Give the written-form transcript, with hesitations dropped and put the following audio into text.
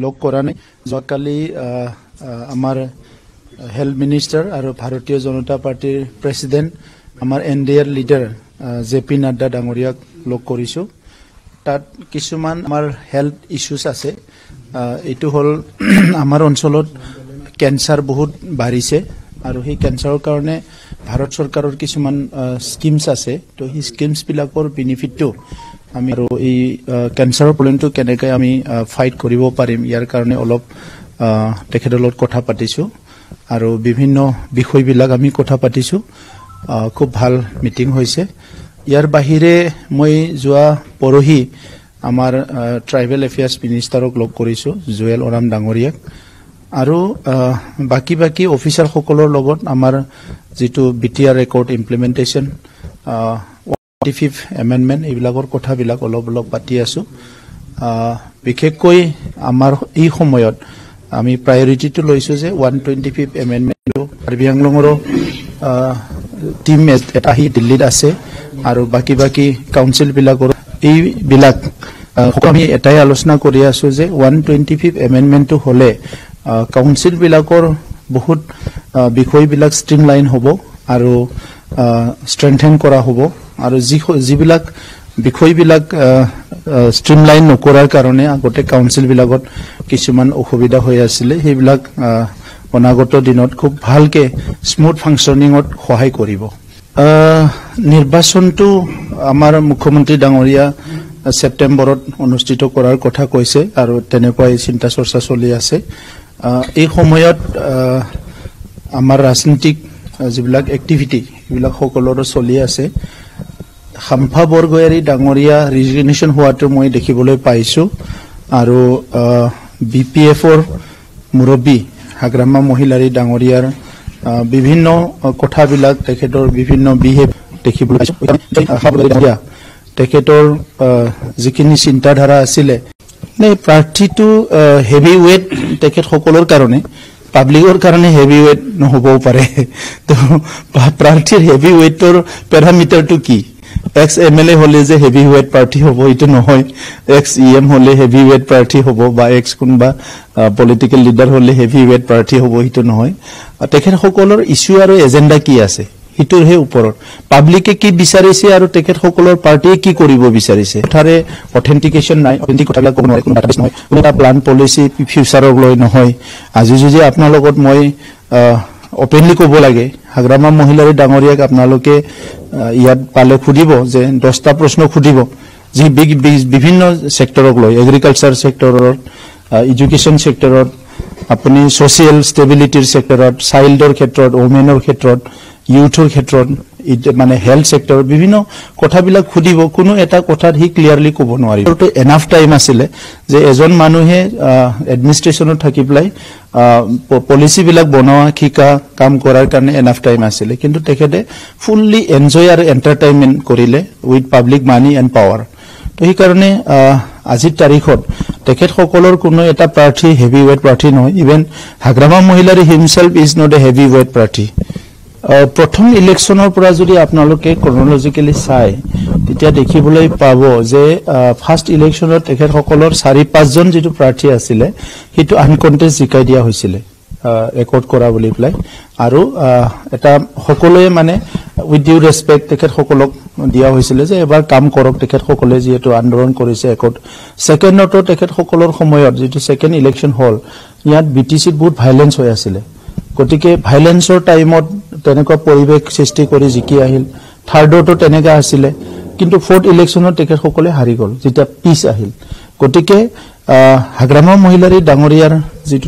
লগ কৰা নাই যোৱাকালি আমাৰ হেলথ মিনিষ্টাৰ আৰু ভাৰতীয় জনতা পাৰ্টিৰ প্ৰেসিডেন্ট আমাৰ এনডিএৰ লিডাৰ জেপি নাড্ডা ডাঙৰীয়াক লগ কৰিছো তাত কিছুমান আমাৰ হেলথ ইস্যুস আছে এটো হল আমাৰ অঞ্চলত ক্যান্সাৰ বহুত বাঢ়িছে আৰু সেই ক্যান্সাৰৰ কাৰণে ভাৰত চৰকাৰৰ কিছুমান স্কিমছ আছে তো এই স্কিমছ বিলাকৰ বেনিফিটটো আমি আৰু এই ক্যান্সাৰৰ প্ৰবলেমটো কেনেকৈ আমি ফাইট কৰিব পাৰিম ইয়াৰ কাৰণে অলপ তেখেতৰ কথা পাতিছো আৰু বিভিন্ন বিষয়বিলাক আমি কথা পাতিছো খুব ভাল মিটিং হৈছে ইয়াৰ বাহিৰে মই যোৱা পৰহি আমাৰ ট্ৰাইবেল এফেয়াৰ্স মিনিষ্টাৰক লগ কৰিছো জুৱেল ওৰাম ডাঙৰীয়াক আৰু বাকি অফিচাৰ সকলৰ লগত আমাৰ যেটো BTR record implementation 25th amendment এইবিলাকৰ কথাবিলাক অলপ পাতি আছো বিশেষকৈ আমাৰ এই সময়ত আমি প্ৰায়োৰিটিটো লৈছো যে 125th এমেন্ডমেন্টটো কাৰ্বি আংলঙৰ টিম এটা হি দিল্লীত আছে আৰু বাকি কাউন্সিল বিলাকৰ এই বিলাক আমি এটাই আলোচনা কৰি আছো যে 125th এমেন্ডমেন্টটো হলে কাউন্সিল বিলাকৰ বহুত বিষয়বিলাক স্ট্ৰিমলাইন হ'ব আৰু স্ট্ৰেংথেন কৰা হ'ব আৰু যিবিলাক বিষয়বিলাক স্ট্ৰিমলাইন নকৰাৰ কাৰণে আগতে কাউন্সিল বিলাকত কিছুমান অসুবিধা হৈ আছিল সেইবিলাক অনাগত দিনত খুব ভালকে স্মুথ ফাংশনিংত সহায় কৰিব নিৰ্বাচনটো আমাৰ মুখ্যমন্ত্ৰী ডাঙৰীয়া সেপ্টেম্বৰত অনুষ্ঠিত কৰাৰ কথা কৈছে আৰু তেনেকৈ চিন্তা চৰ্চা চলি আছে এই সময়ত আমাৰ ৰাজনীতিক যিবিলাক এক্টিভিটি এইবিলাক সকলোৰে চলি আছে খাম্ফা বৰগয়াৰী ডাঙৰীয়া ৰিজিগনেশ্যন হোৱাটো মই দেখিবলৈ পাইছো আৰু বিপিএফৰ মুৰব্বী হাগ্ৰামা মহিলাৰী ডাঙৰীয়াৰ বিভিন্ন কথাবিলাক তেখেতৰ বিভিন্ন বিহেভ দেখিবলৈ পাইছো তেখেতৰ যিখিনি চিন্তাধাৰা আছিল নে প্ৰাৰ্থীটো হেভি ওয়েট তেখেত সকলৰ কাৰণে পাব্লিকৰ কাৰণে হেভি ওয়েট নহবও পাৰে তো প্ৰাৰ্থীৰ হেভি ওয়েটৰ প্যাৰামিটাৰটো কি এক্স এমএলএ হলে যে হেভি ওয়েট প্ৰাৰ্থী হ'ব এটো নহয় এক্স ইএম হলে হেভি ওয়েট প্ৰাৰ্থী হ'ব বা এক্স কোনবা পলিটিক্যাল লিডাৰ হলে হেভি ওয়েট প্ৰাৰ্থী হ'ব এটো নহয় তেখেত সকলৰ ইস্যু আৰু এজেন্ডা কি আছে হিটোৰ হে ওপৰত পাব্লিকে কি বিচাৰিছে আৰু তেখেত সকলৰ পাৰ্টিয়ে কি কৰিব বিচাৰিছে তাৰে অথেন্টিকেশন নাই অথেন্টিক কথাবিলাক কোন নহয় কোন ডাটাবেস নহয় কোন এটা প্লান পলিসি ফিউচাৰক লৈ নহয় আজি যদি আপোনাৰ লগত মই ওপেনলি ক'ব লাগে হাগ্ৰামা মহিলাৰী ডাঙৰীয়াক আপোনালোকে ইয়াত পালে খুদিব যে 10টা প্ৰশ্ন খুদিব যি বিভিন্ন সেক্টৰক লৈ এগ্ৰিকালচাৰ সেক্টৰৰ এডুকেশন সেক্টৰত আপুনি সোশিয়াল ষ্টেবিলিটিৰ সেক্টৰত চাইল্ডৰ ক্ষেত্ৰত ওমেনৰ ক্ষেত্ৰত ইউথৰ ক্ষেত্ৰত মানে হেলথ সেক্টৰ বিভিন্ন কথাবিলাক খুদিব কোনো এটা কথাত হি ক্লিয়াৰলি ক'ব নোৱাৰি তো এনাফ টাইম আছিল যে এজন মানুহে এডমিনিষ্ট্ৰেচনত থাকি প্লাই পলিসি বিলাক বনোৱা শিকা কাম কৰাৰ কাৰণে এনাফ টাইম আছিল কিন্তু তেখেতে ফুললি এনজয় আৰু এন্টাৰটেইনমেন্ট কৰিলে with public money and power তো এই কাৰণে আজিৰ তাৰিখত তেখেত সকলৰ কোনো এটা প্ৰাৰ্থী হেভি ওয়েট প্ৰাৰ্থী নহয় even Hagrama Mohilary himself is not a heavy weight প্ৰাৰ্থী প্ৰথম ইলেকশনৰ পৰা যদি আপোনালোকে ক্ৰনোলজিক্যালি চাই তেতিয়া দেখিবলৈ পাব যে ফাৰ্স্ট ইলেকশনত তেখেত সকলৰ 4-5 জন যেটো প্ৰাৰ্থী আছিল হেতু আনকন্টেষ্ট জিকাই দিয়া হৈছিল ৰেকৰ্ড কৰা বুলি প্লাই আৰু এটা সকলোৱে মানে উইথ ডিউ ৰেসপেক্ট তেখেত সকলক দিয়া হৈছিল যে এবাৰ কাম কৰক তেখেত সকলে যেটো আন্দোলন কৰিছে ৰেকৰ্ড সেকেন্ডটো তেখেত সকলৰ সময়ত যেটো সেকেন্ড ইলেকশন হল ইয়াত বিটিসিত বহুত ভাইলেন্স হৈ আছিল গতিকে ভাইলেন্সৰ টাইমত তেনেকুৱা পৰিবেশ সৃষ্টি কৰি জিকি আহিল থাৰ্ডটো তেনেকা আছিল কিন্তু ফোৰ্থ ইলেকশনত তেখেত সকলে হাৰি গল যেটা পিস আহিল গতিকে হাগ্ৰামা মহিলাৰী ডাঙৰীয়াৰ যেটো